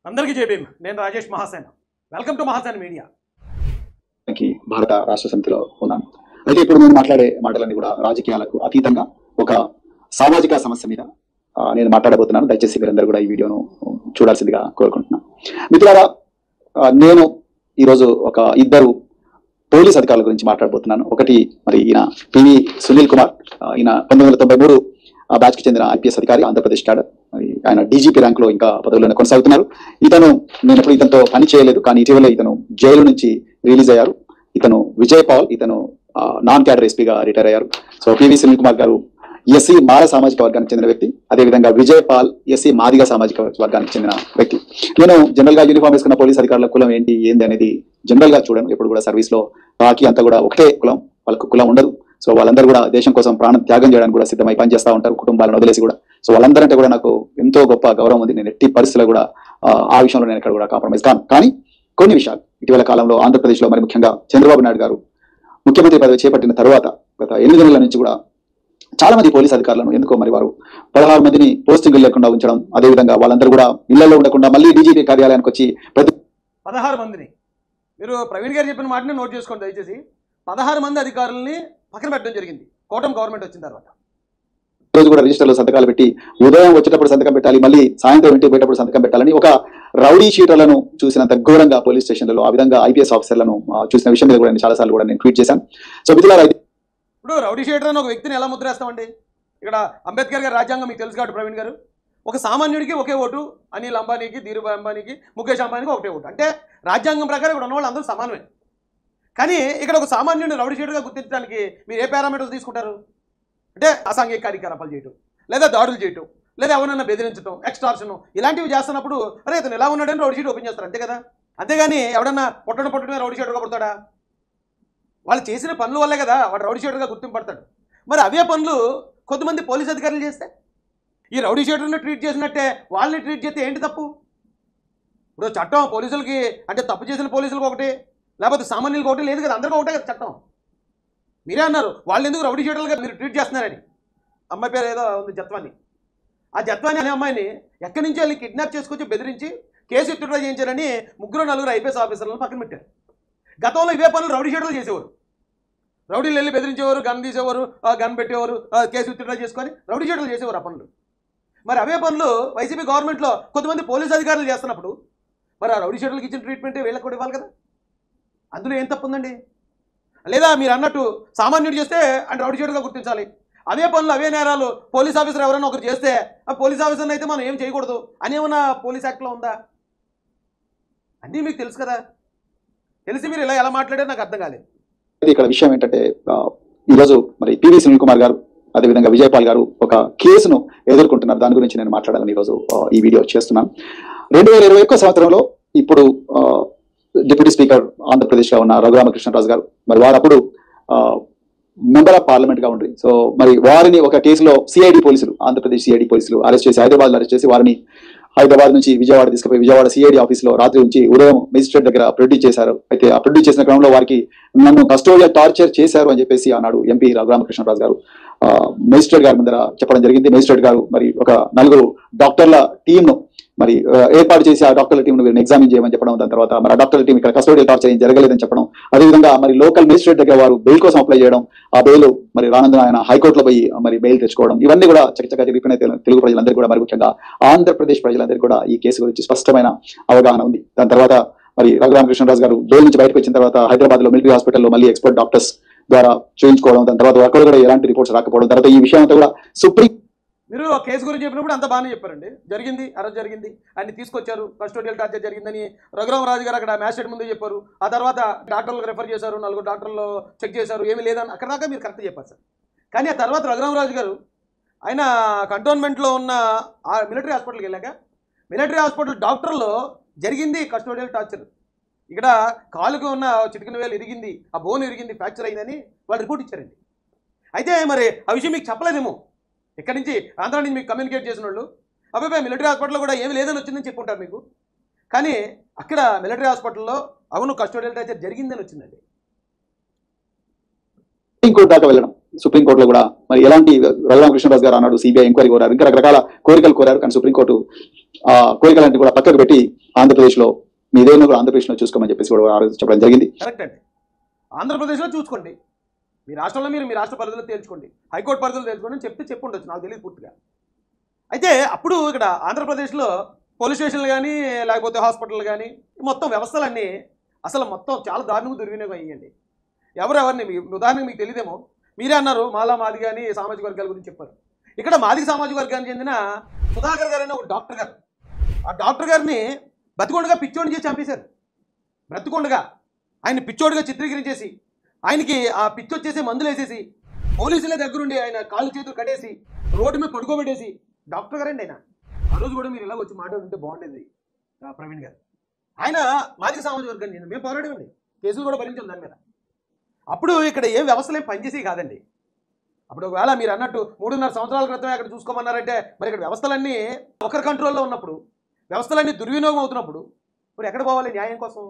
అందరికీ జై భీమ్. నేను Rajesh Mahasena. Welcome to Mahasena media. భారత రాష్ట్ర సమితిలో ఉన్నాను. అయితే ఇప్పుడు నేను మాట్లాడే మాటలన్నీ కూడా రాజకీయాలకు అతీతంగా ఒక సామాజిక సమస్య మీద నేను మాట్లాడబోతున్నాను. దయచేసి మీరందరూ కూడా ఈ వీడియోను చూడాల్సిందిగా కోరుకుంటున్నాను. మిత్రులారా, నేను ఈరోజు ఒక ఇద్దరు పోలీస్ అధికారుల గురించి మాట్లాడబోతున్నాను. ఒకటి మరి ఈయన పివి సునీల్ కుమార్. ఈయన 1993 బ్యాచ్ కి చెందిన ఐపీఎస్ అధికారి, ఆంధ్రప్రదేశ్ క్యాడర్. ఆయన డీజీపీ ర్యాంక్ లో ఇంకా పదవులను కొనసాగుతున్నారు. నేను ఎప్పుడు ఇతనితో పని చేయలేదు, కానీ ఇటీవల ఇతను జైలు నుంచి రిలీజ్ అయ్యారు. ఇతను విజయ్ పాల్. ఇతను నాన్ క్యాడర్ ఎస్పీగా రిటైర్ అయ్యారు. సో పివి సునీల్ కుమార్ గారు ఎస్సీ మాల సామాజిక వర్గానికి చెందిన వ్యక్తి. అదేవిధంగా విజయ్ పాల్ ఎస్సీ మాదిగ సామాజిక వర్గానికి చెందిన వ్యక్తి. నేను జనరల్ గా యూనిఫామ్ వేసుకున్న పోలీస్ అధికారుల కులం ఏంటి అనేది జనరల్ గా చూడను. ఎప్పుడు కూడా సర్వీస్ లో బాకీ అంతా కూడా ఒకటే కులం, వాళ్ళకు కులం ఉండదు. సో వాళ్ళందరూ కూడా దేశం కోసం ప్రాణం త్యాగం చేయడానికి కూడా సిద్ధమై పనిచేస్తూ ఉంటారు, కుటుంబాలను వదిలేసి కూడా. సో వాళ్ళందరంటే కూడా నాకు ఎంతో గొప్ప గౌరవం ఉంది. నేను ఎట్టి పరిస్థితుల్లో కూడా ఆ విషయంలో నేను ఎక్కడ కూడా కాంప్రమైజ్ కాను. కానీ కొన్ని విషయాలు ఇటీవల కాలంలో ఆంధ్రప్రదేశ్ లో, మరి ముఖ్యంగా చంద్రబాబు నాయుడు గారు ముఖ్యమంత్రి పదవి చేపట్టిన తర్వాత గత 8 నెలల నుంచి కూడా చాలా మంది పోలీస్ అధికారులను ఎందుకో మరి వారు 16 మందిని పోస్టింగ్ లేకుండా ఉంచడం, అదేవిధంగా వాళ్ళందరూ కూడా ఇళ్లలో ఉండకుండా మళ్ళీ డీజీపీ కార్యాలయానికి వచ్చి 16 మందిని, మీరు ప్రవీణ్ గారు చెప్పిన మాటని నోట్ చేసుకోండి దయచేసి. 16 మంది అధికారులని పక్కన పెట్టడం జరిగింది కూటమి గవర్నమెంట్ వచ్చిన తర్వాత. రోజు కూడా రిజిస్టర్లో సంతకాలు పెట్టి ఉదయం వచ్చేటప్పుడు సంతకం పెట్టాలి, మళ్ళీ సాయంత్రం ఇంటికి పోయేటప్పుడు సంతకం పెట్టాలని ఒక రౌడీ షీటర్లను చూసినంత ఘోరంగా పోలీస్ స్టేషన్లలో, ఆ విధంగా ఐపీఎస్ ఆఫీసర్లను చూసిన విషయం మీద కూడా నేను చాలాసార్లు కూడా నేను ట్వీట్ చేశాను. సో మిత్రులారా, ఇప్పుడు రౌడీ షీటర్ అని ఒక వ్యక్తిని ఎలా ముద్రేస్తామండి? ఇక్కడ అంబేద్కర్ గారి రాజ్యాంగం మీకు తెలుసు కాబట్టి ప్రవీణ్ గారు, ఒక సామాన్యుడికి ఒకే ఓటు, అనిల్ అంబానీకి, ధీరుభాయ్ అంబానీకి, ముఖేష్ అంబానీకి ఒకటే ఓటు. అంటే రాజ్యాంగం ప్రకారం ఇక్కడ ఉన్న వాళ్ళు అందరూ సమానమే. కానీ ఇక్కడ ఒక సామాన్యుడిని రౌడీ షీటర్గా గుర్తించడానికి మీరు ఏ పారామీటర్స్ తీసుకుంటారు? అంటే అసాంఘిక కార్యకలాపాలు చేయటం, లేదా దాడులు చేయటం, లేదా ఎవరైనా బెదిరించడం, ఎక్స్టార్షన్, ఇలాంటివి చేస్తున్నప్పుడు అరే ఇతను ఎలా ఉన్నాడని రౌడీ షీట్ ఓపెన్ చేస్తారు, అంతే కదా. అంతేగాని ఎవడన్నా పొట్టడమే రౌడీ షీటర్గా పడతాడా? వాళ్ళు చేసిన పనుల వల్లే కదా వాడు రౌడీ షీటర్గా గుర్తింపడతాడు. మరి అవే పనులు కొంతమంది పోలీస్ అధికారులు చేస్తే ఈ రౌడీ షీటర్ని ట్రీట్ చేసినట్టే వాళ్ళని ట్రీట్ చేస్తే ఏంటి తప్పు? ఇప్పుడు చట్టం పోలీసులకి అంటే తప్పు చేసిన పోలీసులకు ఒకటి, లేకపోతే సామాన్యులకు ఒకటి లేదు కదా, అందరికీ ఒకటే కదా చట్టం. మీరే అన్నారు వాళ్ళు ఎందుకు రౌడీ షీటర్లుగా మీరు ట్రీట్ చేస్తున్నారని. అమ్మాయి పేరు ఏదో ఉంది, జత్వాని. ఆ జత్వాని అనే అమ్మాయిని ఎక్కడి నుంచి వెళ్ళి కిడ్నాప్ చేసుకొచ్చి బెదిరించి కేసు విత్డ్రా చేయించారని 3-4 ఐపీఎస్ ఆఫీసర్లను పక్కన పెట్టారు. గతంలో ఇవే పనులు రౌడీ షీటర్లు చేసేవారు. రౌడీలు వెళ్ళి బెదిరించేవారు, గన్ తీసేవారు, గన్ పెట్టేవారు, కేసు విత్డ్రా చేసుకొని రౌడీ షీటర్లు చేసేవారు ఆ పనులు. మరి అవే పనులు వైసీపీ గవర్నమెంట్లో కొంతమంది పోలీస్ అధికారులు చేస్తున్నప్పుడు మరి ఆ రౌడీ షీటర్లకు ఇచ్చిన ట్రీట్మెంటే వీళ్ళకి కూడా ఇవ్వాలి కదా. అందులో ఏం తప్పు ఉందండి? లేదా మీరు అన్నట్టు సామాన్యుడు చేస్తే అంటే రౌడీ షీటర్గా గుర్తించాలి, అవే పనులు అవే నేరాలు పోలీస్ ఆఫీసర్ ఎవరైనా ఒకరు చేస్తే ఆ పోలీస్ ఆఫీసర్ని అయితే మనం ఏం చేయకూడదు అనేమన్నా పోలీస్ యాక్ట్లో ఉందా? అన్నీ మీకు తెలుసు కదా. తెలిసి మీరు ఇలా ఎలా మాట్లాడారు నాకు అర్థం కాలేదు. ఇక్కడ విషయం ఏంటంటే, ఈరోజు మరి పివి సునీల్ కుమార్ గారు, అదేవిధంగా విజయ్ పాల్ గారు ఒక కేసును ఎదుర్కొంటున్నారు. దాని గురించి నేను మాట్లాడాలని ఈరోజు ఈ వీడియో చేస్తున్నాను. 2021 సంవత్సరంలో ఇప్పుడు డిప్యూటీ స్పీకర్ ఆంధ్రప్రదేశ్ లో ఉన్న రఘురామకృష్ణరాజు గారు, మరి వారు అప్పుడు మెంబర్ ఆఫ్ పార్లమెంట్ గా ఉండ్రి. సో మరి వారిని ఒక కేసులో సిఐడి పోలీసులు, ఆంధ్రప్రదేశ్ సిఐడి పోలీసులు అరెస్ట్ చేసి హైదరాబాద్ లో అరెస్ట్ చేసి వారిని హైదరాబాద్ నుంచి విజయవాడ తీసుకుపోయి విజయవాడ సిఐడి ఆఫీస్ లో రాత్రి నుంచి ఉదయం మేజిస్ట్రేట్ దగ్గర ప్రొడ్యూస్ చేశారు. అయితే ఆ ప్రొడ్యూస్ చేసిన క్రమంలో వారికి నన్ను కస్టోడియల్ టార్చర్ చేశారు అని చెప్పేసి ఆనాడు ఎంపీ రఘురామకృష్ణరాజు గారు మేజిస్ట్రేట్ గారి ముందర చెప్పడం జరిగింది. మేజిస్ట్రేట్ గారు మరి ఒక 4 డాక్టర్ల టీంను మరి ఏర్పాటు చేసి ఆ డాక్టర్ల టీంను వీరిని ఎగ్జామిన్ చేయమని చెప్పడం, దాని తర్వాత మరి ఆ డాక్టర్ల టీం ఇక్కడ కస్టోడియల్ టార్చర్ ఏం జరగలేదని చెప్పడం, అదేవిధంగా మరి లోకల్ మేజిస్ట్రేట్ దగ్గర వారు బెయిల్ కోసం అప్లై చేయడం, ఆ బెయిల్ మరి రానందున ఆయన హైకోర్టులో పోయి మరి బెయిల్ తెచ్చుకోవడం, ఇవన్నీ కూడా చక్కచక్క జరిగిపోయిన తెలుగు ప్రజలందరికీ కూడా, మరి ముఖ్యంగా ఆంధ్రప్రదేశ్ ప్రజలందరికీ కూడా ఈ కేసు గురించి స్పష్టమైన అవగాహన ఉంది. దాని తర్వాత మరి రఘురామకృష్ణరాజు గారు బెయిల్ నుంచి బయటకు వచ్చిన తర్వాత హైదరాబాద్ లో మిలిటరీ హాస్పిటల్లో మళ్ళీ ఎక్స్పర్ట్ డాక్టర్స్ ద్వారా చేయించుకోవడం, దాని తర్వాత అక్కడ కూడా ఎలాంటి రిపోర్ట్స్ రాకపోవడం, తర్వాత ఈ విషయం అంతా కూడా సుప్రీం. మీరు కేసు గురించి చెప్పినప్పుడు అంత బాగానే చెప్పారండి. జరిగింది, అరెస్ట్ జరిగింది, ఆయన తీసుకొచ్చారు, కస్టోడియల్ టార్చర్ జరిగిందని రఘురామరాజు గారు అక్కడ మ్యాజిస్ట్రేట్ ముందు చెప్పారు. ఆ తర్వాత డాక్టర్లకు రెఫర్ చేశారు, 4 డాక్టర్లు చెక్ చేశారు, ఏమీ లేదని అక్కడ దాకా మీరు కరెక్ట్ చెప్పారు సార్. కానీ ఆ తర్వాత రఘురామరాజు గారు ఆయన కంటోన్మెంట్లో ఉన్న ఆ మిలిటరీ హాస్పిటల్కి వెళ్ళాక మిలిటరీ హాస్పిటల్ డాక్టర్లో జరిగింది కస్టోడియల్ టార్చర్, ఇక్కడ కాలుకు ఉన్న చిటికిన వేలు ఇరిగింది, ఆ బోన్ ఇరిగింది, ఫ్రాక్చర్ అయిందని వాళ్ళు రిపోర్ట్ ఇచ్చారండి. అయితే మరి ఆ విషయం మీకు చెప్పలేదేమో, ఇక్కడి నుంచి ఆంధ్ర నుంచి మీకు కమ్యూనికేట్ చేసిన వాళ్ళు అబ్బాయి మిలిటరీ హాస్పిటల్లో కూడా ఏమి లేదని వచ్చిందని చెప్పుకుంటారు మీకు. కానీ అక్కడ మిలిటరీ హాస్పిటల్లో అవును కస్టోడియల్ టార్చర్ జరిగిందని వచ్చిందండి. సుప్రీంకోర్టు దాకా వెళ్ళడం, సుప్రీంకోర్టులో కూడా మరి ఎలాంటి రఘురామకృష్ణరాజు గారు అన్నాడు సిబిఐ ఎంక్వైరీ కోరారు, ఇంకా రకరకాల కోరికలు కోరారు. కానీ సుప్రీంకోర్టు ఆ కోరికలన్నీ కూడా పక్కకు పెట్టి ఆంధ్రప్రదేశ్లో మీ ఏదైనా కూడా ఆంధ్రప్రదేశ్లో చూసుకోమని చెప్పేసి కూడా ఆ రోజు చెప్పడం జరిగింది. కరెక్ట్ అండి. ఆంధ్రప్రదేశ్లో చూసుకోండి, మీ రాష్ట్రంలో మీరు మీ రాష్ట్ర పరిధిలో తేల్చుకోండి, హైకోర్టు పరిధిలో తేల్చుకోండి అని చెప్పి ఉండొచ్చు, నాకు తెలియదు పూర్తిగా. అయితే అప్పుడు ఇక్కడ ఆంధ్రప్రదేశ్లో పోలీస్ స్టేషన్లు కానీ లేకపోతే హాస్పిటల్ కానీ మొత్తం వ్యవస్థలన్నీ అసలు మొత్తం చాలా దారుణంగా దుర్వినియోగం అయ్యండి. ఎవరెవరిని ఉదాహరణకు మీకు తెలియదేమో, మీరే అన్నారు మాది కానీ సామాజిక వర్గాల గురించి చెప్పారు. ఇక్కడ మాదిగ సామాజిక వర్గానికి చెందిన సుధాకర్ గారు అనే ఒక డాక్టర్ గారు, ఆ డాక్టర్ గారిని బతికొండగా పిచ్చోడిని చేసి చంపేశారు. బ్రతికొండగా ఆయన పిచ్చోడిగా చిత్రీకరించేసి ఆయనకి ఆ పిచ్చి వచ్చేసి మందులు వేసేసి పోలీసులే దగ్గరుండి ఆయన కాళ్ళు చేతులు కట్టేసి రోడ్డు మీద పడుకోబెట్టేసి డాక్టర్ గారండి ఆయన. ఆ రోజు కూడా మీరు ఇలా వచ్చి మాట్లాడుతుంటే బాగుండేది ప్రవీణ్ గారు. ఆయన మాదిగ సామాజిక వర్గాన్ని చెందిన మేము పోరాడమండి, కేసులు కూడా భరించాం దాని మీద. అప్పుడు ఇక్కడ ఏ వ్యవస్థలు ఏం పనిచేసి కాదండి. అప్పుడు ఒకవేళ మీరు అన్నట్టు 3.5 సంవత్సరాల క్రితమే అక్కడ చూసుకోమన్నారంటే మరి ఇక్కడ వ్యవస్థలన్నీ ఒకరి కంట్రోల్లో ఉన్నప్పుడు, వ్యవస్థలన్నీ దుర్వినియోగం అవుతున్నప్పుడు మరి ఎక్కడ పోవాలి న్యాయం కోసం?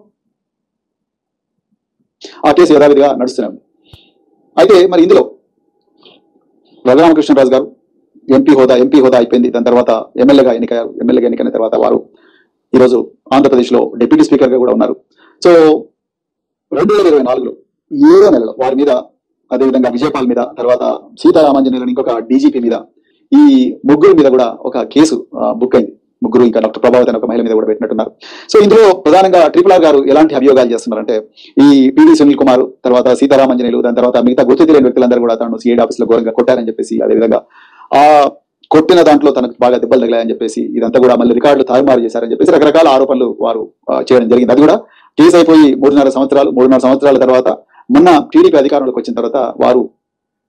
ఆ కేసు యథావిధిగా నడుస్తున్నాం. అయితే మరి ఇందులో రఘురామకృష్ణరాజు గారు ఎంపీ హోదా అయిపోయింది. దాని తర్వాత ఎమ్మెల్యేగా ఎన్నికైన తర్వాత వారు ఈరోజు ఆంధ్రప్రదేశ్లో డిప్యూటీ స్పీకర్గా కూడా ఉన్నారు. సో 2024లో 7వ నెలలో వారి మీద, అదేవిధంగా విజయపాల్ మీద, తర్వాత సీతారామాంజనేయులు ఇంకొక డీజీపీ మీద, ఈ ముగ్గురు మీద కూడా ఒక కేసు బుక్ అయింది. ముగ్గురు ఇంకా డాక్టర్ ప్రభావతి అనే ఒక మహిళ మీద కూడా పెట్టినట్టున్నారు. సో ఇందులో ప్రధానంగా RRR గారు ఎలాంటి అభియోగాలు చేస్తున్నారంటే ఈ పివి సునీల్ కుమార్, తర్వాత సీతారామాంజనేయులు, దాని తర్వాత మిగతా గుర్తు తెలియని వ్యక్తులందరూ కూడా తను సిఐడి ఆఫీసులో ఘోరంగా కొట్టారని చెప్పేసి, అదేవిధంగా ఆ కొట్టిన దాంట్లో తనకు బాగా దెబ్బలు తగిలాయని చెప్పేసి, ఇదంతా కూడా మళ్ళీ రికార్డులు తారుమారు చేశారని చెప్పేసి రకరకాల ఆరోపణలు వారు చేయడం జరిగింది. అది కూడా కేసు అయిపోయి 3.5 సంవత్సరాల తర్వాత మొన్న టీడీపీ అధికారంలోకి వచ్చిన తర్వాత వారు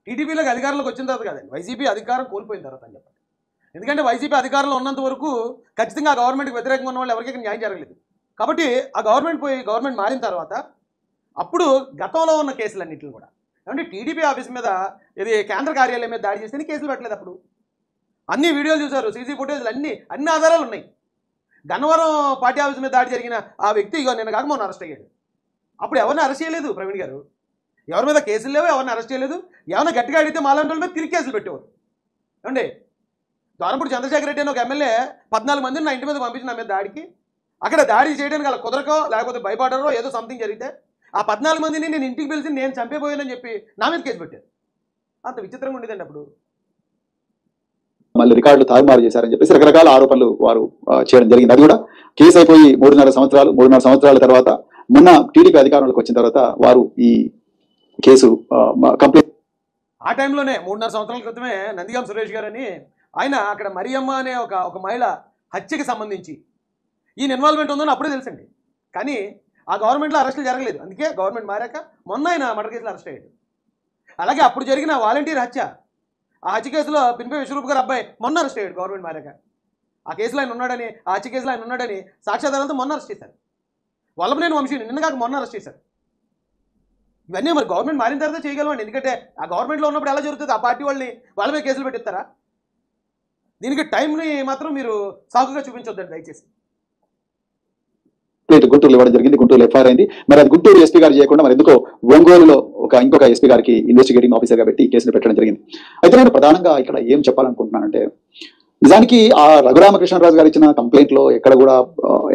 టీడీపీలోకి అధికారంలోకి వచ్చిన తర్వాత కాదండి, వైసీపీ అధికారం కోల్పోయిన తర్వాత అని చెప్పండి. ఎందుకంటే వైసీపీ అధికారంలో ఉన్నంత వరకు ఖచ్చితంగా ఆ గవర్నమెంట్కి వ్యతిరేకంగా ఉన్న వాళ్ళు ఎవరికి న్యాయం జరగలేదు. కాబట్టి ఆ గవర్నమెంట్ మారిన తర్వాత అప్పుడు గతంలో ఉన్న కేసులన్నింటిని కూడా, అంటే టీడీపీ ఆఫీస్ మీద ఇది కేంద్ర కార్యాలయం మీద దాడి చేస్తే కేసులు పెట్టలేదు. అప్పుడు అన్ని వీడియోలు చూశారు, సీసీ ఫుటేజ్లు అన్ని ఆధారాలు ఉన్నాయి. గన్నవరం పార్టీ ఆఫీస్ మీద దాడి జరిగిన ఆ వ్యక్తి ఇగో నిన్న కాక మొన్న అరెస్ట్ అయ్యాడు. అప్పుడు ఎవరిని అరెస్ట్ చేయలేదు ప్రవీణ్ గారు, ఎవరి మీద కేసులు లేవు, ఎవరిని అరెస్ట్ చేయలేదు. ఏమైనా గట్టిగా అడిగితే మాలాంటి వాళ్ళ మీద తిరిగి కేసులు పెట్టేవారు. ఏమండి, దోరంపూడి చంద్రశేఖర్ రెడ్డి అని ఒక ఎమ్మెల్యే 14 మందిని నా ఇంటి మీద పంపించిన మీద దాడికి, అక్కడ దాడి చేయడానికి అలా కుదరకో లేకపోతే భయపడరో ఏదో సంథింగ్ జరిగితే ఆ 14 మందిని నేను ఇంటికి పిలిచి నేను చంపేపోయానని చెప్పి నా మీద కేసు పెట్టారు. అంత విచిత్రంగా ఉండేదండి. అప్పుడు మళ్ళీ రికార్డులు తారుమారు చేశారని చెప్పేసి రకరకాల ఆరోపణలు వారు చేయడం జరిగింది. అది కూడా కేసు అయిపోయి 3.5 సంవత్సరాల తర్వాత మొన్న టీడీపీ అధికారంలోకి వచ్చిన తర్వాత వారు ఈ కేసు కంప్లీట్. ఆ టైంలోనే 3.5 సంవత్సరాల క్రితమే నందిగాం సురేష్ గారు అని ఆయన అక్కడ మరియమ్మ అనే ఒక మహిళ హత్యకి సంబంధించి ఈయన ఇన్వాల్వ్మెంట్ ఉందని అప్పుడే తెలుసండి. కానీ ఆ గవర్నమెంట్లో అరెస్టులు జరగలేదు. అందుకే గవర్నమెంట్ మారాక మొన్న ఆయన మర్డర్ కేసులో అరెస్ట్ అయ్యాడు. అలాగే అప్పుడు జరిగిన వాలంటీర్ హత్య, ఆ హత్య కేసులో పిన్పే విశ్వరూప్ గారు అబ్బాయి మొన్న అరెస్ట్ అయ్యాడు గవర్నమెంట్ మారాక. ఆ కేసులో ఆయన ఉన్నాడని, ఆ హత్య కేసులో ఆయన ఉన్నాడని సాక్ష్యాధారాలతో మొన్న అరెస్ట్ చేశారు. వల్లభనేని వంశీని నిన్న కాక మొన్న అరెస్ట్ చేశారు. ఇవన్నీ మరి గవర్నమెంట్ మారిన తర్వాత చేయగలమండి. ఎందుకంటే ఆ గవర్నమెంట్లో ఉన్నప్పుడు ఎలా జరుగుతుంది, ఆ పార్టీ వాళ్ళ మీద కేసులు పెట్టిస్తారా? దీనికి టైంని మాత్రం మీరు సాకుగా చూపించొద్దండి దయచేసి. గుంటూరులో ఇవ్వడం జరిగింది, గుంటూరులో ఎఫ్ఐఆర్ అయింది. మరి అది గుంటూరు ఎస్పీ గారు చేయకుండా మరి ఎందుకో ఒంగోలులో ఇంకొక ఎస్పీ గారికి ఇన్వెస్టిగేటింగ్ ఆఫీసర్గా పెట్టి కేసులు పెట్టడం జరిగింది. అయితే నేను ప్రధానంగా ఇక్కడ ఏం చెప్పాలనుకుంటున్నానంటే, నిజానికి ఆ రఘురామకృష్ణరాజు గారు ఇచ్చిన కంప్లైంట్ లో ఎక్కడ కూడా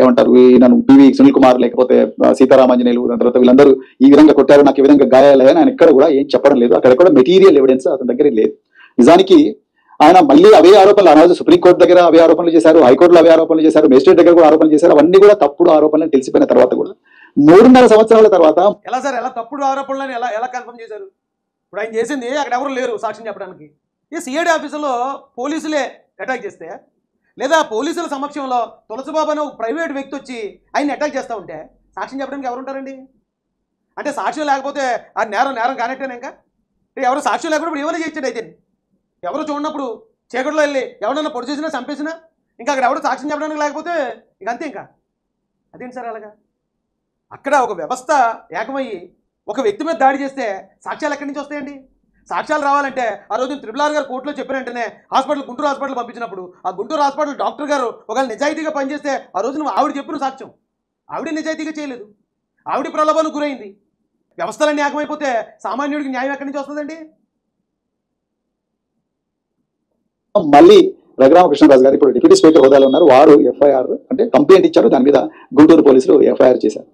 ఏమంటారు, నన్ను పివి సునీల్ కుమార్ లేకపోతే సీతారామాంజనేయులు దాని తర్వాత వీళ్ళందరూ ఈ విధంగా కొట్టారు, నాకు ఈ విధంగా గాయాలయ్యాని ఆయన ఎక్కడ కూడా ఏం చెప్పడం లేదు. అక్కడ కూడా మెటీరియల్ ఎవిడెన్స్ అతని దగ్గర లేదు. నిజానికి ఆయన మళ్ళీ అవే ఆరోపణలు ఆ రోజు సుప్రీంకోర్టు దగ్గర అవే ఆరోపణలు చేశారు, హైకోర్టులో అవే ఆరోపణలు చేశారు, మేజిస్ట్రేట్ దగ్గర కూడా ఆరోపణలు చేశారు. అవన్నీ కూడా తప్పుడు ఆరోపణలు తెలిసిపోయిన తర్వాత కూడా 3.5 సంవత్సరాల తర్వాత ఎలా సార్, ఎలా తప్పుడు ఆరోపణలను ఎలా కన్ఫర్మ్ చేశారు? ఇప్పుడు ఆయన చేసింది అక్కడ ఎవరు లేరు సాక్ష్యం చెప్పడానికి. ఈ సిఐడి ఆఫీసులో పోలీసులే అటాక్ చేస్తే, లేదా పోలీసుల సమక్షంలో తులసిబాబు అనే ఒక ప్రైవేట్ వ్యక్తి వచ్చి ఆయన అటాక్ చేస్తూ ఉంటే సాక్ష్యం చెప్పడానికి ఎవరు ఉంటారండి? అంటే సాక్ష్యం లేకపోతే ఆ నేరం కానట్టేనా? ఇంకా ఎవరు సాక్ష్యం లేకుండా ఇప్పుడు ఏమైనా చేయొచ్చాడు. అయితే ఎవరు చూడనప్పుడు చీకట్లో వెళ్ళి ఎవరన్నా పొడి చేసినా చంపేసినా ఇంకా అక్కడ ఎవరు సాక్ష్యం చెప్పడానికి లేకపోతే ఇక అంతే. ఇంకా అదేంటి సార్ అలాగా? అక్కడ ఒక వ్యవస్థ ఏకమయ్యి ఒక వ్యక్తి మీద దాడి చేస్తే సాక్ష్యాలు ఎక్కడి నుంచి వస్తాయండి? సాక్ష్యాలు రావాలంటే ఆ రోజు RRR గారు కోర్టులో చెప్పిన వెంటనే గుంటూరు హాస్పిటల్ పంపించినప్పుడు ఆ గుంటూరు హాస్పిటల్ డాక్టర్ గారు ఒకవేళ నిజాయితీగా పనిచేస్తే ఆ రోజు నువ్వు ఆవిడ చెప్పిన సాక్ష్యం ఆవిడ నిజాయితీగా చేయలేదు, ఆవిడ ప్రలోభానికి గురైంది. వ్యవస్థలన్నీ ఏకమైపోతే సామాన్యుడికి న్యాయం ఎక్కడి నుంచి వస్తుందండి? మళ్ళీ రఘురామకృష్ణరాజు గారు ఇప్పుడు డిప్యూటీ స్పీకర్ హోదాలో ఉన్నారు. వారు ఎఫ్ఐఆర్ అంటే కంప్లైంట్ ఇచ్చారు. దాని మీద గుంటూరు పోలీసులు ఎఫ్ఐఆర్ చేశారు.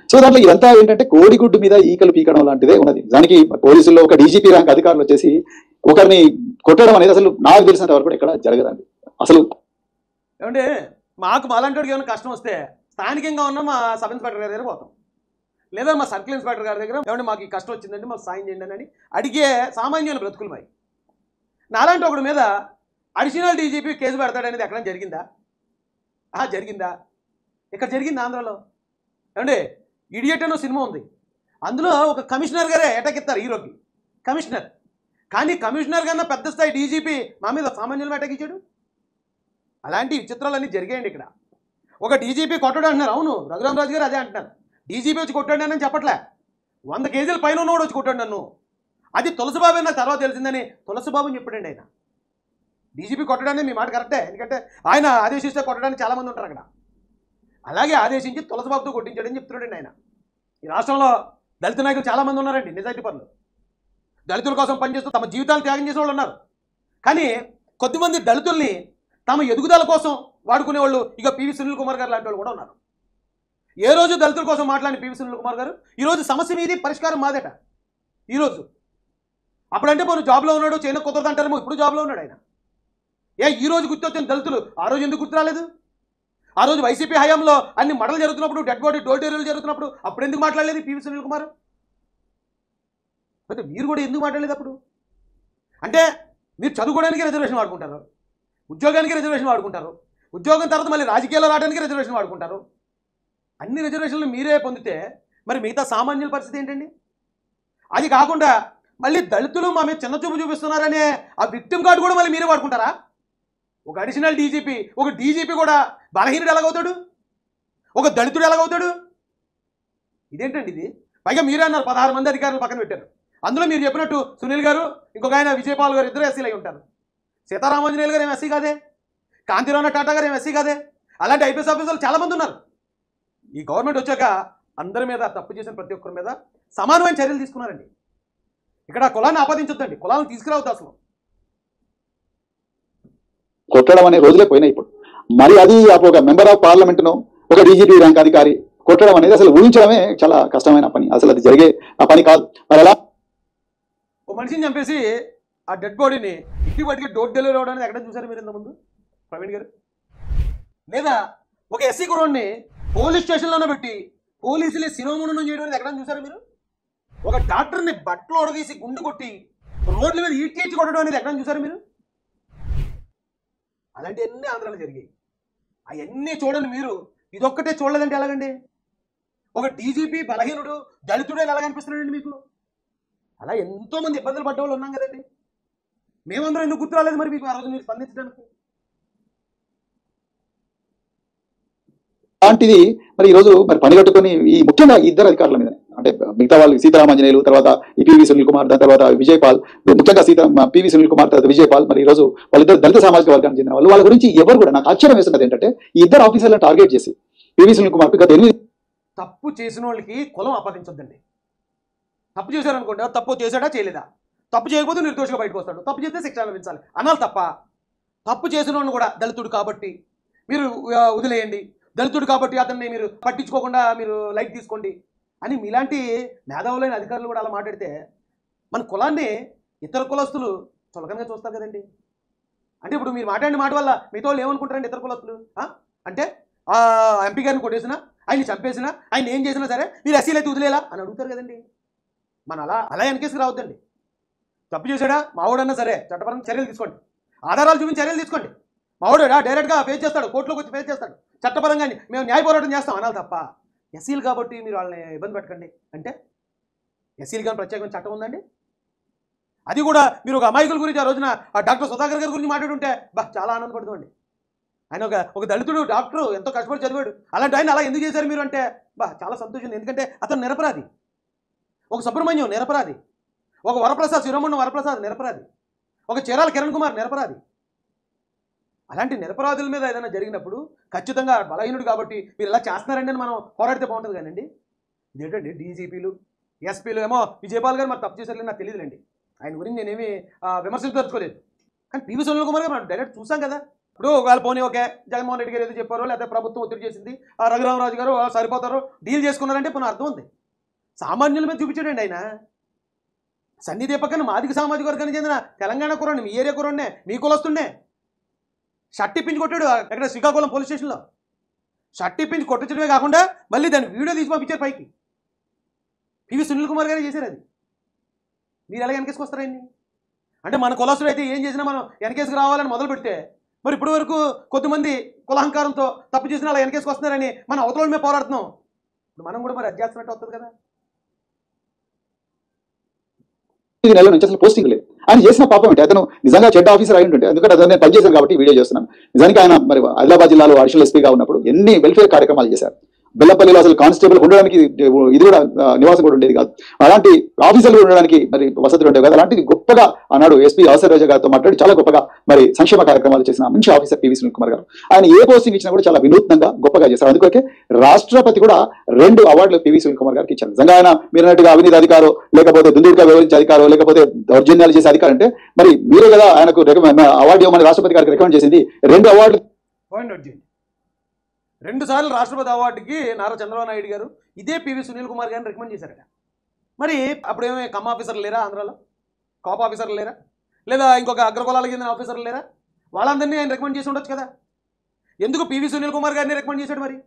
సో దాంట్లో ఇదంతా ఏంటంటే కోడిగుడ్డు మీద ఈకలు పీకడం లాంటిదే ఉన్నది. దానికి పోలీసుల్లో ఒక డీజీపీ ర్యాంక్ అధికారులు వచ్చేసి ఒకరిని కొట్టడం అనేది అసలు నాకు తెలిసినంత వరకు కూడా ఇక్కడ జరగదండి. అసలు ఏమంటే మాకు మాలాంటి ఏమైనా కష్టం వస్తే స్థానికంగా ఉన్న మా సబ్ ఇన్స్పెక్టర్ గారి దగ్గర పోతాం, లేదా మా సర్కిల్ ఇన్స్పెక్టర్ గారి దగ్గర ఏమంటే మాకు ఈ కష్టం వచ్చిందంటే మాకు సాయం చేయండి అని అడిగే సామాన్యుల బ్రతుకులు మాయి. నాలాంటి ఒకటి మీద అడిషనల్ డీజీపీ కేసు పెడతాడనేది ఎక్కడ జరిగిందా? జరిగిందా? ఇక్కడ జరిగింది ఆంధ్రాలో. ఏమంటే ఇడియట్ అనే సినిమా ఉంది, అందులో ఒక కమిషనర్ గారే అటాక్ ఇస్తారు హీరోకి, కమిషనర్. కానీ కమిషనర్ కన్నా పెద్ద స్థాయి డీజీపీ మా మీద సామాన్యులు అటాక్ ఇచ్చాడు. అలాంటి విచిత్రాలన్నీ జరిగాయండి ఇక్కడ. ఒక డీజీపీ కొట్టడు అంటున్నారు, అవును రఘురామరాజు గారు అదే అంటున్నారు. డీజీపీ వచ్చి కొట్టాడు అని చెప్పట్లే, 100 కేజీల పైన ఉన్నవాడు వచ్చి కొట్టాడు నన్ను. అది తులసిబాబు నాకు తర్వాత తెలిసిందని తులసిబాబుని చెప్పాడండి ఆయన. డీజీపీ కొట్టడాన్ని మీ మాట కరెక్టే, ఎందుకంటే ఆయన ఆదేశిస్తే కొట్టడానికి చాలామంది ఉంటారు అక్కడ. అలాగే ఆదేశించి తులసిబాబుతో కొట్టించాడని చెప్తున్నాడండి ఆయన. ఈ రాష్ట్రంలో దళిత నాయకులు చాలామంది ఉన్నారండి, నిజాయితీ పనులు, దళితుల కోసం పనిచేస్తూ తమ జీవితాలు త్యాగం చేసే వాళ్ళు ఉన్నారు. కానీ కొద్దిమంది దళితుల్ని తమ ఎదుగుదల కోసం వాడుకునేవాళ్ళు ఇక పివి సునీల్ కుమార్ గారు లాంటి వాళ్ళు కూడా ఉన్నారు. ఏ రోజు దళితుల కోసం మాట్లాడిన పివి సునీల్ కుమార్ గారు ఈరోజు సమస్య మీది పరిష్కారం మాదేట. ఈరోజు అప్పుడంటే మనం జాబ్లో ఉన్నాడు, చైనా కుదరదంటారేమో, ఇప్పుడు జాబ్లో ఉన్నాడు ఆయన. ఈ రోజు గుర్తొచ్చిన దళితులు ఆ రోజు ఎందుకు గుర్తు రాలేదు? ఆ రోజు వైసీపీ హయాంలో అన్ని మడలు జరుగుతున్నప్పుడు, డెడ్ బాడీ డోర్ డెలివరీలు జరుగుతున్నప్పుడు అప్పుడు ఎందుకు మాట్లాడలేదు పివి సునీల్ కుమార్? అయితే మీరు కూడా ఎందుకు మాట్లాడలేదు అప్పుడు? అంటే మీరు చదువుకోవడానికి రిజర్వేషన్ వాడుకుంటారు, ఉద్యోగానికి రిజర్వేషన్ వాడుకుంటారు, ఉద్యోగం తర్వాత మళ్ళీ రాజకీయాల్లో రావడానికి రిజర్వేషన్ వాడుకుంటారు. అన్ని రిజర్వేషన్లు మీరే పొందితే మరి మిగతా సామాన్యుల పరిస్థితి ఏంటండి? అది కాకుండా మళ్ళీ దళితులు మా మీద చిన్న చూపు చూపిస్తున్నారనే ఆ విక్టిమ్ కార్డు కూడా మళ్ళీ మీరే వాడుకుంటారా? ఒక అడిషనల్ డీజీపీ, ఒక డీజీపీ కూడా బలహీనుడు ఎలాగవుతాడు? ఒక దళితుడు ఎలాగవుతాడు? ఇదేంటండి ఇది? పైగా మీరే అన్నారు 16 మంది అధికారులు పక్కన పెట్టారు. అందులో మీరు చెప్పినట్టు సునీల్ గారు, ఇంకొక ఆయన విజయపాల్ గారు, ఇద్దరు ఎస్సీలు అయి ఉంటారు. సీతారామాంజనేయులు గారు ఏం ఎస్సీ కాదే, కాంతిరావు టాటా గారు ఏం ఎస్సీ కాదే. అలాంటి ఐపీఎస్ ఆఫీసర్లు చాలామంది ఉన్నారు. ఈ గవర్నమెంట్ వచ్చాక అందరి మీద, తప్పు చేసిన ప్రతి ఒక్కరి మీద సమానమైన చర్యలు తీసుకున్నారండి. ఇక్కడ కులాన్ని ఆపాదించొద్దండి, కులాలను తీసుకురావద్దు అసలు. కొట్టడం అనే రోజులే పోయినాయి ఇప్పుడు. మరి అది ఒక మెంబర్ ఆఫ్ పార్లమెంట్ ను, ఒక డీజీపీ ర్యాంక్ అధికారి కొట్టడం అనేది అసలు ఊహించడమే చాలా కష్టమైన పని. అసలు అది జరిగే ఆ పని కాదు. మరి ఎలా ఓ మనిషిని చంపేసి ఆ డెడ్ బాడీని ఇంటికి బయటికి డోర్ డెలివరీ అవ్వడానికి ఎక్కడ చూసారు మీరు ఇంతకుముందు ప్రవీణ్ గారు? లేదా ఒక ఎస్సీ కుర్రోడ్ని పోలీస్ స్టేషన్లోనే పెట్టి పోలీసులే శిరోముండనం చేయడం అనేది ఎక్కడ చూసారు మీరు? ఒక డాక్టర్ని బట్టలు ఒడగేసి గుండు కొట్టి రోడ్ల మీద ఈడ్కేసి కొట్టడం అనేది ఎక్కడ చూసారు మీరు? అలాంటివన్నీ ఆంధ్రాలో జరిగాయి. అవన్నీ చూడండి మీరు, ఇదొక్కటే చూడలేదంటే ఎలాగండి? ఒక డీజీపీ బలహీనుడు, దళితుడు ఎలా కనిపిస్తున్నాడండి మీకు? అలా ఎంతోమంది ఇబ్బందులు పడ్డ వాళ్ళు ఉన్నాం కదండి. మేమందరం ఎందుకు గుర్తు రాలేదు మరి మీకు ఆ రోజు మీరు స్పందించడానికి? అలాంటిది మరి ఈరోజు మరి పనిగట్టుకొని ఈ ముఖ్యంగా ఇద్దరు అధికారుల మీద, అంటే మిగతా వాళ్ళు సీతారామాంజనేయులు, తర్వాత ఈ పివి సునీల్ కుమార్, దాని తర్వాత విజయపాల్, ముఖ్యంగా పివి సునీల్ కుమార్ తర్వాత విజయపాల్, మరి ఈరోజు వాళ్ళిద్దరు దళిత సామాజిక వర్గానికి చెందిన వాళ్ళు. వాళ్ళ గురించి ఎవరు కూడా, నాకు ఆశ్చర్యం వేస్తున్నది ఏంటంటే ఈ ఇద్దరు ఆఫీసర్లను టార్గెట్ చేసి పివి సునీల్ కుమార్ గత 8 తప్పు చేసిన వాళ్ళకి కులం ఆపాదించొద్దండి. తప్పు చేశారనుకోండి, తప్పు చేశాడా చేయలేదా, తప్పు చేయకపోతే నిర్దోషిగా బయటకు వస్తాడు, తప్పు చేస్తే శిక్ష అనుభవించాలి అనాలి తప్ప తప్పు చేసిన వాడిని కూడా దళితుడు కాబట్టి మీరు వదిలేయండి, దళితుడు కాబట్టి అతన్ని మీరు పట్టించుకోకుండా మీరు లైట్ తీసుకోండి అని మీలాంటి మేధావులైన అధికారులు కూడా అలా మాట్లాడితే మన కులాన్ని ఇతర కులస్తులు చులకనగా చూస్తారు కదండి. అంటే ఇప్పుడు మీరు మాట్లాడిన మాట వల్ల మిగతా వాళ్ళు ఏమనుకుంటారండి ఇతర కులస్తులు? అంటే ఎంపీ గారిని కొట్టేసినా, ఆయన్ని చంపేసినా, ఆయన ఏం చేసినా సరే మీరు ఎస్సీలు అయితే వదిలేలా అని అడుగుతారు కదండి. మన అలా వెనకేసి రావద్దండి. తప్పు చేశాడా మావాడన్నా సరే చట్టపరంగా చర్యలు తీసుకోండి, ఆధారాలు చూపించి చర్యలు తీసుకోండి. మావాడా డైరెక్ట్గా ఫేస్ చేస్తాడు, కోర్టులోకి వచ్చి ఫేస్ చేస్తాడు, చట్టపరంగా మేము న్యాయ పోరాటం చేస్తాం అనాలి తప్ప ఎస్సీలు కాబట్టి మీరు వాళ్ళని ఇబ్బంది పెట్టకండి అంటే ఎస్సీలు కానీ ప్రత్యేకమైన చట్టం ఉందండి? అది కూడా మీరు ఒక అమాయకుల గురించి ఆ రోజున డాక్టర్ సుధాకర్ గారి గురించి మాట్లాడుంటే చాలా ఆనందపడుతుంది. ఆయన ఒక దళితుడు డాక్టరు, ఎంతో కష్టపడి చదివాడు, అలాంటి ఆయన అలా ఎందుకు చేశారు మీరు అంటే చాలా సంతోషం. ఎందుకంటే అతను నిరపరాధి. ఒక సుబ్రహ్మణ్యం నిరపరాధి, ఒక వరప్రసాద్, శిరోమణ్యం వరప్రసాద్ నిరపరాధి, ఒక చీరాల కిరణ్ కుమార్ నిరపరాధి. అలాంటి నిరపరాధుల మీద ఏదైనా జరిగినప్పుడు ఖచ్చితంగా బలహీనుడు కాబట్టి మీరు ఇలా చేస్తున్నారండి అని మనం పోరాడితే బాగుంటుంది కానండి. ఇదేంటండి డీజీపీలు, ఎస్పీలు ఏమో విజయపాల్ గారు మరి తప్పు చేశారని నాకు తెలియదులేండి. ఆయన గురించి నేనేమి విమర్శించదలుచుకోలేదు. కానీ పివి సునీల్ కుమార్ గారు మనం డైరెక్ట్ చూసాం కదా. ఇప్పుడు ఒకవేళ పోనీ ఓకే జగన్మోహన్ రెడ్డి గారు ఏదో చెప్పారో లేకపోతే ప్రభుత్వం ఒత్తిడి చేసింది, ఆ రఘురామరాజు గారు సరిపోతారు డీల్ చేసుకున్నారంటే పోనీ అర్థం ఉంది. సామాన్యుల మీద చూపించాడండి ఆయన. సన్ని దీపకన్ మాదిక సామాజిక వర్గానికి చెందిన తెలంగాణ కుర్రాడిని, మీ ఏరియా కుర్రాడినే, మీ కులస్తుండే షర్ట్ ఇప్పించి కొట్టాడు ఎక్కడ శ్రీకాకుళం పోలీస్ స్టేషన్లో. షర్ట్ ఇప్పించి కొట్టించడమే కాకుండా మళ్ళీ దాన్ని వీడియో తీసి పంపించారు పైకి. పివి సునీల్ కుమార్ గారే చేశారు అది. మీరు ఎలా వెనకేసుకొస్తారండి? అంటే మన కులస్తుడు అయితే ఏం చేసినా మనం వెనకేసుకు రావాలని మొదలు పెడితే మరి ఇప్పటి వరకు కొద్దిమంది కులహంకారంతో తప్పు చేసిన అలా వెనకేసుకొస్తున్నారని మనం అవతల మీద పోరాడుతున్నాం. ఇప్పుడు మనం కూడా మరి అది చేస్తున్నట్టు వస్తుంది కదా. 5 నెలల నుంచి అసలు పోస్టింగ్ లేదు. ఆయన చేసిన పాపం అంటే అతను నిజంగా చెడ్డ ఆఫీసర్ అయి ఉంటుంటే, ఎందుకంటే అతను నేను పనిచేశాను కాబట్టి వీడియో చేస్తున్నాను. నిజానికి ఆయన మరి ఆదిలాబాద్ జిల్లాలో అడిషనల్ ఎస్పీగా ఉన్నప్పుడు ఎన్ని వెల్ఫేర్ కార్యక్రమాలు చేశారు. బెల్లపల్లిలో అసలు కానిస్టేబుల్ ఉండడానికి ఇది కూడా నివాసం కూడా ఉండేది కాదు. అలాంటి ఆఫీసర్లు ఉండడానికి మరి వసతులు ఉండేవి కాదు. అలాంటిది గొప్పగా ఆనాడు ఎస్పీ అవసర్ రాజా గారితో మాట్లాడి చాలా గొప్పగా మరి సంక్షేమ కార్యక్రమాలు చేసిన మంచి ఆఫీసర్ పివి సునీల్ కుమార్ గారు. ఆయన ఏ పోస్టింగ్ ఇచ్చినా కూడా చాలా వినూత్నంగా గొప్పగా చేశారు. అందుకే రాష్ట్రపతి కూడా 2 అవార్డులు పివి సునీల్ కుమార్ గారికి ఇచ్చారు. నిజంగా ఆయన మీరన్నట్టుగా అవినీతి అధికారో లేకపోతే దుందుడుగా వ్యవహరించే అధికారో లేకపోతే దౌర్జన్యాలు చేసే అధికారం అంటే మరి మీరే కదా ఆయనకు అవార్డు ఇవ్వమని రాష్ట్రపతి గారికి రికమెండ్ చేసింది. 2 అవార్డులు 2 సార్లు రాష్ట్రపతి అవార్డుకి నారా చంద్రబాబు నాయుడు గారు ఇదే పివి సునీల్ కుమార్ గారిని రికమెండ్ చేశారట. మరి అప్పుడేమీ కమ్ ఆఫీసర్లు లేరా? ఆంధ్రాలో కాప్ ఆఫీసర్లు లేరా? లేదా ఇంకొక అగ్రకులాలకు చెందిన ఆఫీసర్లు లేరా? వాళ్ళందరినీ ఆయన రికమెండ్ చేసి ఉండొచ్చు కదా. ఎందుకు పివి సునీల్ కుమార్ గారిని రికమెండ్ చేశాడు? మరి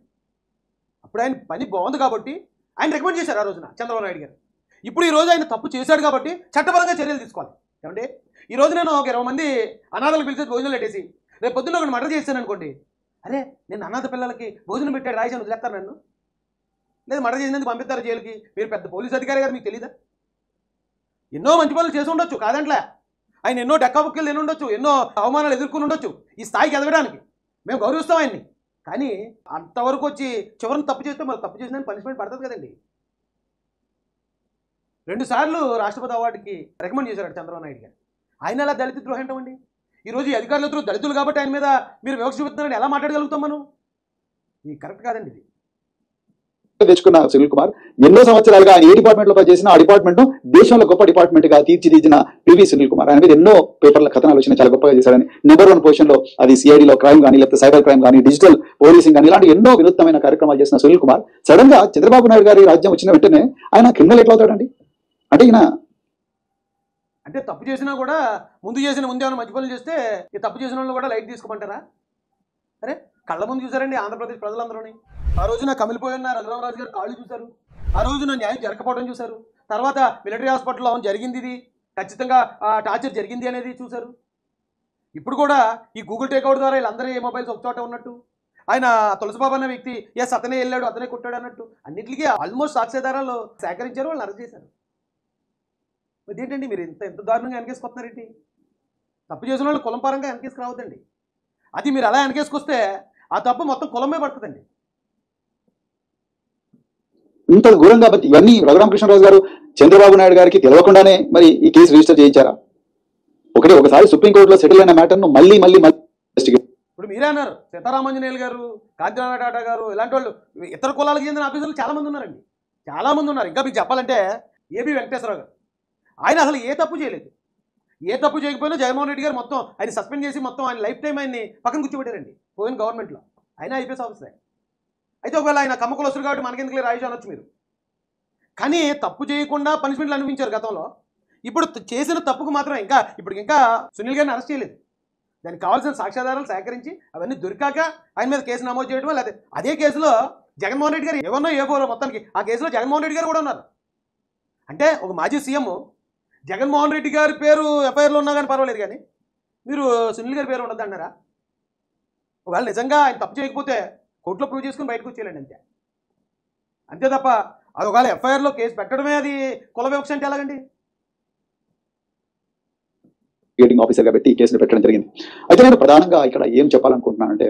అప్పుడు ఆయన పని బాగుంది కాబట్టి ఆయన రికమెండ్ చేశారు ఆ రోజున చంద్రబాబు నాయుడు గారు. ఇప్పుడు ఈ రోజు ఆయన తప్పు చేశాడు కాబట్టి చట్టపరంగా చర్యలు తీసుకోవాలి. ఏమంటే ఈరోజు నేను ఒక 20 మంది అనాథాలకు పిలిచేసి భోజనం పెట్టేసి రేపు పొద్దున్న ఒకటి మర్డర్ చేశాను అనుకోండి, అరే నేను అనాథ పిల్లలకి భోజనం పెట్టాడు రాయిసాను వదిలేస్తాను నన్ను? లేదు మర్డర్ చేసినందుకు పంపిస్తారు జైలుకి. మీరు పెద్ద పోలీస్ అధికారి గారు, మీకు తెలీదా? ఎన్నో మంచి పనులు చేసి ఉండొచ్చు కాదంట్లే. ఆయన ఎన్నో డెక్కాబుక్కలు తిని ఉండొచ్చు, ఎన్నో అవమానాలు ఎదుర్కొని ఉండొచ్చు ఈ స్థాయికి ఎదగడానికి. మేము గౌరవిస్తాం ఆయన్ని. కానీ అంతవరకు వచ్చి చివరిని తప్పు చేస్తే మరి తప్పు చేసిన పనిష్మెంట్ పడుతుంది కదండి. 2 సార్లు రాష్ట్రపతి అవార్డుకి రికమెండ్ చేశారు చంద్రబాబు నాయుడు గారు. ఆయన ఎలా దళిత ద్రోహం ఏంటండి? ఈరోజు ఈ అధికారులు దళితులు కాబట్టి ఆయన మీద మీరు వివక్ష చూపుతున్నారని ఎలా మాట్లాడగలుగుతాం మనం? ఇది కరెక్ట్ కాదండి. ఇది తెచ్చుకున్న సునీల్ కుమార్ ఎన్నో సంవత్సరాలుగా ఆయన ఏ డిపార్ట్మెంట్ లో పనిచేసిన ఆ డిపార్ట్మెంట్ దేశంలో గొప్ప డిపార్ట్మెంట్ గా తీర్చిదిద్దిన పివి సునీల్ కుమార్. ఆయన మీద ఎన్నో పేపర్ల కథనాలు వచ్చినా చాలా గొప్పగా చేశాడని. నెంబర్ 1 పొజిషన్ లో అది సిఐడిలో క్రైమ్ కానీ లేకపోతే సైబర్ క్రైమ్ కానీ డిజిటల్ పోలీసింగ్ కానీ ఇలాంటి ఎన్నో వినూత్నమైన కార్యక్రమాలు చేసిన సునీల్ కుమార్ సడన్ గా చంద్రబాబు నాయుడు గారి రాజ్యం వచ్చిన వెంటనే ఆయన క్రిమినల్ ఎట్లా అవుతాడండి? అంటే ఈయన అంటే తప్పు చేసినా కూడా ముందు ఏమైనా మంచి పనులు చేస్తే ఈ తప్పు చేసిన వాళ్ళు కూడా లైట్ తీసుకోమంటారా? అరే కళ్ళ ముందు చూసారండి ఆంధ్రప్రదేశ్ ప్రజలందరూని. ఆ రోజున కమిలిపోయి ఉన్న రఘురామరాజు గారు కాళ్ళు చూశారు. ఆ రోజున న్యాయం జరగకపోవడం చూశారు. తర్వాత మిలిటరీ హాస్పిటల్లో అవును జరిగింది, ఇది ఖచ్చితంగా టార్చర్ జరిగింది అనేది చూశారు. ఇప్పుడు కూడా ఈ గూగుల్ టేక్అవుట్ ద్వారా వీళ్ళందరూ ఏ మొబైల్స్ ఒక చోట ఉన్నట్టు, ఆయన తులసిబాబు అన్న వ్యక్తి ఎస్ అతనే వెళ్ళాడు అతనే కొట్టాడు అన్నట్టు అన్నింటికి ఆల్మోస్ట్ సాక్ష్యాధారాలు సేకరించారు, వాళ్ళు అరెస్ట్ చేశారు. ఇదేంటండి మీరు ఎంత దారుణంగా వెనకేసుకొస్తున్నారేంటి? తప్పు చేసిన వాళ్ళు కులం పరంగా వెనకేసుకు రావద్దండి. అది మీరు అలా వెనకేసుకొస్తే ఆ తప్పు మొత్తం కులమే పడుతుందండి. ఇంత ఘోరంగా ఇవన్నీ రఘురామకృష్ణరాజు గారు చంద్రబాబు నాయుడు గారికి తెలియకుండానే మరి ఈ కేసు రిజిస్టర్ చేయించారా? ఒకసారి సుప్రీంకోర్టులో సెటిల్ అయిన మ్యాటర్ను మళ్ళీ ఇప్పుడు మీరే అన్నారు సీతారామాంజనేయులు గారు, కాంతినారాయణ టాటా గారు, ఇలాంటి వాళ్ళు ఇతర కులాలకు చెందిన ఆఫీసర్లు చాలా మంది ఉన్నారండి, చాలా మంది ఉన్నారు. ఇంకా మీకు చెప్పాలంటే ఏబి వెంకటేశ్వరరావు గారు, ఆయన అసలు ఏ తప్పు చేయలేదు. ఏ తప్పు చేయకపోయినా జగన్మోహన్ రెడ్డి గారు మొత్తం ఆయన సస్పెండ్ చేసి మొత్తం ఆయన లైఫ్ టైం ఆయన్ని పక్కన కూర్చోబెట్టారండి పోయిన గవర్నమెంట్లో. ఆయన ఐపీఎస్ ఆఫీసరే. అయితే ఒకవేళ ఆయన కమ్మకులు వస్తారు కాబట్టి మనకెందుకు రాయిష్ అనొచ్చు మీరు. కానీ తప్పు చేయకుండా పనిష్మెంట్లు అనిపించారు గతంలో. ఇప్పుడు చేసిన తప్పుకు మాత్రం ఇంకా సునీల్ గారిని అరెస్ట్ చేయలేదు. దానికి కావాల్సిన సాక్ష్యాధారాలు సేకరించి అవన్నీ దొరికాక ఆయన మీద కేసు నమోదు చేయడం, లేదా అదే కేసులో జగన్మోహన్ రెడ్డి గారు ఏమన్నా ఏవో మొత్తానికి ఆ కేసులో జగన్మోహన్ రెడ్డి గారు కూడా ఉన్నారు. అంటే ఒక మాజీ సీఎం జగన్మోహన్ రెడ్డి గారి పేరు ఎఫ్ఐఆర్లో ఉన్నా కానీ పర్వాలేదు, కానీ మీరు సునీల్ గారి పేరు ఉండదు అన్నారా? ఒకవేళ నిజంగా ఆయన తప్పు చేయకపోతే కోర్టులో ప్రూవ్ చేసుకుని బయటకు వచ్చేయాలండి, అంతే తప్ప అది ఒకవేళ ఎఫ్ఐఆర్లో కేసు పెట్టడమే అది కుల వివక్ష అంటే ఎలాగండి? ఆఫీసర్ గా పెట్టి ఈ కేసును పెట్టడం జరిగింది. అయితే నేను ప్రధానంగా ఇక్కడ ఏం చెప్పాలనుకుంటున్నానంటే,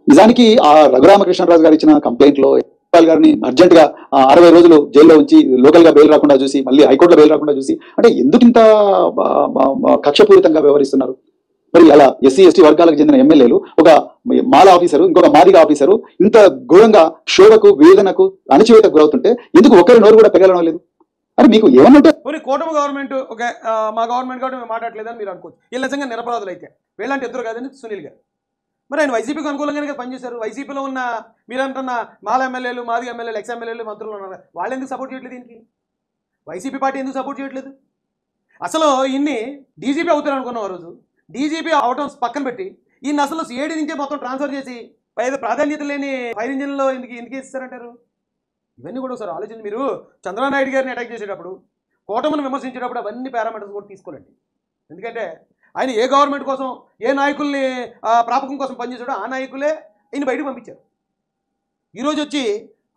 నిజానికి ఆ రఘురామకృష్ణరాజు గారు ఇచ్చిన కంప్లైంట్ లో గారిని అర్జెంట్ గా 60 రోజులు జైల్లో ఉంచి లోకల్ గా బెయిల్ రాకుండా చూసి మళ్ళీ హైకోర్టులో బెయిల్ రాకుండా చూసి, అంటే ఎందుకు ఇంత కక్షపూరితంగా వ్యవహరిస్తున్నారు? మరి అలా ఎస్సీ ఎస్టీ వర్గాలకు చెందిన ఎమ్మెల్యేలు, ఒక మాల ఆఫీసరు, ఇంకొక మాదిగ ఆఫీసరు ఇంత ఘోరంగా క్షోభకు వేదనకు అణచివేతకు గురవుతుంటే ఎందుకు ఒక్కరి నోరు కూడా పెగలడం లేదు? అరే మీకు ఏమన్నట్టు పోనీ కూటమి గవర్నమెంట్ ఓకే, మా గవర్నమెంట్ కాబట్టి మేము మాట్లాడలేదని మీరు అనుకోవచ్చు. వీళ్ళు నిజంగా నిరపరాధులు అయితే వీళ్ళంటే ఎదురు కాదని సునీల్ గారు. మరి ఆయన వైసీపీకి అనుకూలంగానే కదా పనిచేశారు. వైసీపీలో ఉన్న మీరంటున్న మాల ఎమ్మెల్యేలు, మాది ఎమ్మెల్యేలు, ఎక్స్ ఎమ్మెల్యేలు, మంత్రులు ఉన్నారు, వాళ్ళు ఎందుకు సపోర్ట్ చేయట్లేదు దీనికి? వైసీపీ పార్టీ ఎందుకు సపోర్ట్ చేయట్లేదు? అసలు ఇన్ని డీజీపీ అవుతారు అనుకున్నాం ఆ రోజు. డీజీపీ అవటం పక్కన పెట్టి ఈయన అసలు సిఐడి నుంచే మొత్తం ట్రాన్స్ఫర్ చేసి పైన ప్రాధాన్యత లేని ఫైర్ ఇంజిన్లో ఎందుకు ఇస్తారంటారు? ఇవన్నీ కూడా ఒకసారి ఆలోచించి మీరు చంద్రబాబు నాయుడు గారిని అటాక్ చేసేటప్పుడు, కూటమిని విమర్శించేటప్పుడు అవన్నీ పారామీటర్స్ కూడా తీసుకోరండి. ఎందుకంటే ఆయన ఏ గవర్నమెంట్ కోసం, ఏ నాయకుల్ని ప్రాపకం కోసం పనిచేసాడో ఆ నాయకులే ఈయన బయటకు పంపించారు. ఈరోజు వచ్చి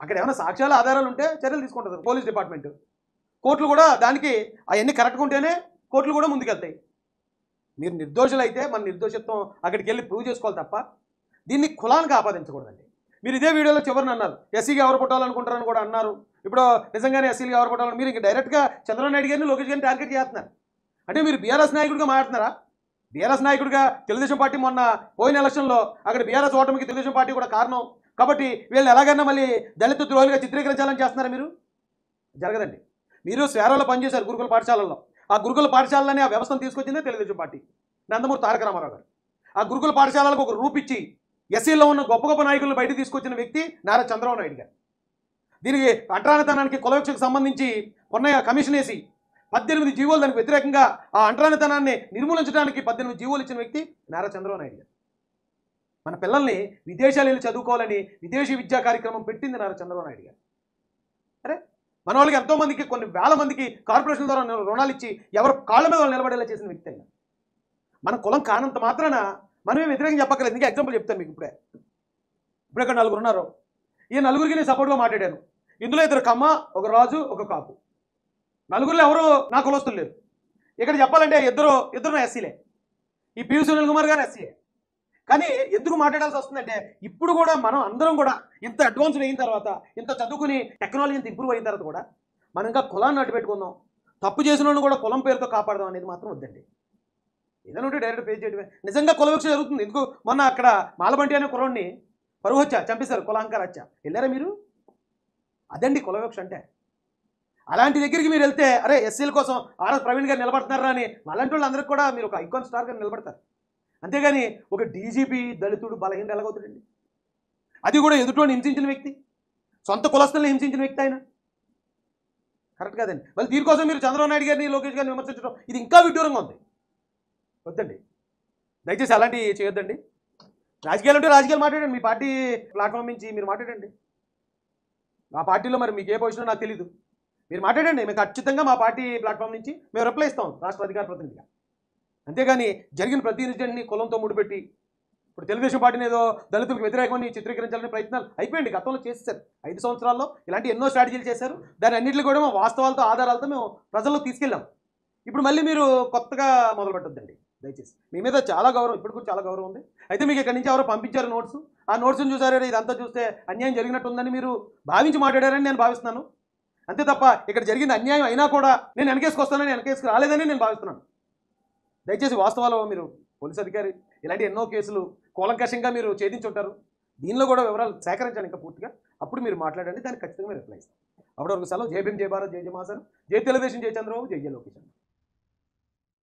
అక్కడ ఏమైనా సాక్ష్యాలు ఆధారాలు ఉంటే చర్యలు తీసుకుంటారు పోలీస్ డిపార్ట్మెంట్. కోర్టులు కూడా దానికి అవన్నీ కరెక్ట్గా ఉంటేనే కోర్టులు కూడా ముందుకెళ్తాయి. మీరు నిర్దోషులైతే మన నిర్దోషత్వం అక్కడికి వెళ్ళి ప్రూవ్ చేసుకోవాలి తప్ప దీన్ని కులానికి ఆపాదించకూడదండి. మీరు ఇదే వీడియోలో చివరిని అన్నారు ఎస్సీగా ఎవరు పుట్టాలనుకుంటారని కూడా అన్నారు. ఇప్పుడు నిజంగానే ఎస్సీలుగా ఎవరు పుట్టాలని మీరు ఇంక డైరెక్ట్గా చంద్రబాబు నాయుడు గారిని, లోకేష్ గారిని టార్గెట్ చేస్తున్నారు. అంటే మీరు బీఆర్ఎస్ నాయకుడిగా మాట్లాడుతున్నారా? బీఆర్ఎస్ నాయకుడిగా తెలుగుదేశం పార్టీ మొన్న పోయిన ఎలక్షన్లో అక్కడ బీఆర్ఎస్ ఓటమికి తెలుగుదేశం పార్టీ కూడా కారణం కాబట్టి వీళ్ళని ఎలాగైనా మళ్ళీ దళిత ద్రోహులుగా చిత్రీకరించాలని చేస్తున్నారా? మీరు జరగదండి. మీరు స్వేరాలో పనిచేశారు గురుకుల పాఠశాలల్లో. ఆ గురుకుల పాఠశాలని ఆ వ్యవస్థను తీసుకొచ్చిందే తెలుగుదేశం పార్టీ, నందమూరి తారక రామారావు గారు. ఆ గురుకుల పాఠశాలకు ఒక రూపిచ్చి ఎస్సీలో ఉన్న గొప్ప గొప్ప నాయకులను బయటకు తీసుకొచ్చిన వ్యక్తి నారా చంద్రబాబు నాయుడు గారు. దీనికి అంటరానితనానికి కులవివక్షకు సంబంధించి కొన్న కమిషన్ వేసి 18 జీవోలు దానికి వ్యతిరేకంగా ఆ అంటరానితనాన్ని నిర్మూలించడానికి 18 జీవోలు ఇచ్చిన వ్యక్తి నారా చంద్రబాబు నాయుడు గారు. మన పిల్లల్ని విదేశాలు వెళ్ళి చదువుకోవాలని విదేశీ విద్యా కార్యక్రమం పెట్టింది నారా చంద్రబాబు నాయుడు గారు. అరే మన వాళ్ళకి ఎంతోమందికి కొన్ని వేల మందికి కార్పొరేషన్ ద్వారా రుణాలు ఇచ్చి ఎవరు కాళ్ళ మీద వాళ్ళు నిలబడేలా చేసిన వ్యక్తి అయినా మన కులం కానంత మాత్రాన మనమే వ్యతిరేకం చెప్పక్కర్లేదు. ఇంకా ఎగ్జాంపుల్ చెప్తాను మీకు. ఇప్పుడు ఇక్కడ 4 ఉన్నారు. ఈ 4గురికి నేను సపోర్ట్గా మాట్లాడాను. ఇందులో 2 కమ్మ, ఒక రాజు, ఒక కాపు. 4గురిలో ఎవరు నా కులస్తులు లేరు. ఇక్కడ చెప్పాలంటే ఇద్దరు ఎస్సీలే. ఈ పివి సునీల్ కుమార్ గారు ఎస్సీలే. కానీ ఎందుకు మాట్లాడాల్సి వస్తుందంటే ఇప్పుడు కూడా మనం అందరం కూడా ఇంత అడ్వాన్స్ అయిన తర్వాత, ఇంత చదువుకుని టెక్నాలజీ ఇంత ఇంప్రూవ్ అయిన తర్వాత కూడా మనం ఇంకా కులాన్ని అడ్డు పెట్టుకుందాం, తప్పు చేసిన వాళ్ళని కూడా కులం పేరుతో కాపాడదాం అనేది మాత్రం వద్దండి. ఏదైనా ఉంటే డైరెక్ట్ ఫేస్ చేయడమే. నిజంగా కులవివక్ష జరుగుతుంది. ఎందుకు మొన్న అక్కడ మాలబంటి అనే కుర్రోడిని పరువు హత్య చంపేశారు, కులాంకర హత్య. వెళ్ళారా మీరు? అదండి కులవివక్ష అంటే. అలాంటి దగ్గరికి మీరు వెళ్తే అరే ఎస్సీల కోసం ఆర్ఎస్ ప్రవీణ్ గారు నిలబడుతున్నారా అని అలాంటి వాళ్ళందరికీ కూడా మీరు ఒక ఐకాన్ స్టార్ గారు నిలబడతారు. అంతేగాని ఒక డీజీపీ దళితుడు బలహీన ఎలాగవుతాడండి? అది కూడా ఎదుటోని హింసించిన వ్యక్తి, సొంత కులస్తుల్ని హింసించిన వ్యక్తి ఆయన. కరెక్ట్ కాదండి. మళ్ళీ దీనికోసం మీరు చంద్రబాబు నాయుడు గారిని, లోకేష్ గారిని విమర్శించడం ఇది ఇంకా విడ్డూరంగా ఉంది. వద్దండి, దయచేసి అలాంటివి చేయొద్దండి. రాజకీయాలు ఉంటే రాజకీయాలు మాట్లాడండి. మీ పార్టీ ప్లాట్ఫామ్ నుంచి మీరు మాట్లాడండి. మా పార్టీలో మరి మీకు ఏ పొజిషన్ నాకు తెలీదు, మీరు మాట్లాడండి. మేము ఖచ్చితంగా మా పార్టీ ప్లాట్ఫామ్ నుంచి మేము రిప్లై ఇస్తాం రాష్ట్ర అధికార ప్రతినిధిగా. అంతేగాని జరిగిన ప్రతి ఇన్సిడెంట్ని కులంతో ముడిపెట్టి ఇప్పుడు తెలుగుదేశం పార్టీని ఏదో దళితులకు వ్యతిరేకమని చిత్రీకరించాలనే ప్రయత్నాలు అయిపోయింది. గతంలో చేశారు. 5 సంవత్సరాల్లో ఇలాంటి ఎన్నో స్ట్రాటజీలు చేశారు. దాని అన్నింటిలో కూడా వాస్తవాలతో ఆధారాలతో మేము ప్రజల్లోకి తీసుకెళ్ళాం. ఇప్పుడు మళ్ళీ మీరు కొత్తగా మొదలు పెట్టొద్దండి దయచేసి. మీ మీద చాలా గౌరవం, ఇప్పుడు కూడా చాలా గౌరవం ఉంది. అయితే మీకు ఇక్కడి నుంచి ఎవరో పంపించారు నోట్స్, ఆ నోట్స్ని చూసారే ఇదంతా చూస్తే అన్యాయం జరిగినట్టుందని మీరు భావించి మాట్లాడారని నేను భావిస్తున్నాను. అంతే తప్ప ఇక్కడ జరిగిన అన్యాయం అయినా కూడా నేను వెనకేసుకొస్తానని, వెనకేసుకు రాలేదని నేను భావిస్తున్నాను. దయచేసి వాస్తవాలు మీరు పోలీస్ అధికారి ఇలాంటి ఎన్నో కేసులు కూలంకషంగా మీరు ఛేదించుంటారు. దీనిలో కూడా వివరాలు సేకరించాను ఇంకా పూర్తిగా. అప్పుడు మీరు మాట్లాడండి, దానికి ఖచ్చితంగా రిప్లై ఇస్తాను. అప్పటివరకు సెలవు. జై భీమ్, జై భారత్, జై జయ మహాసన్, జై తెలుగుదేశం, జై చంద్రబాబు, జై జయ లోకేష్.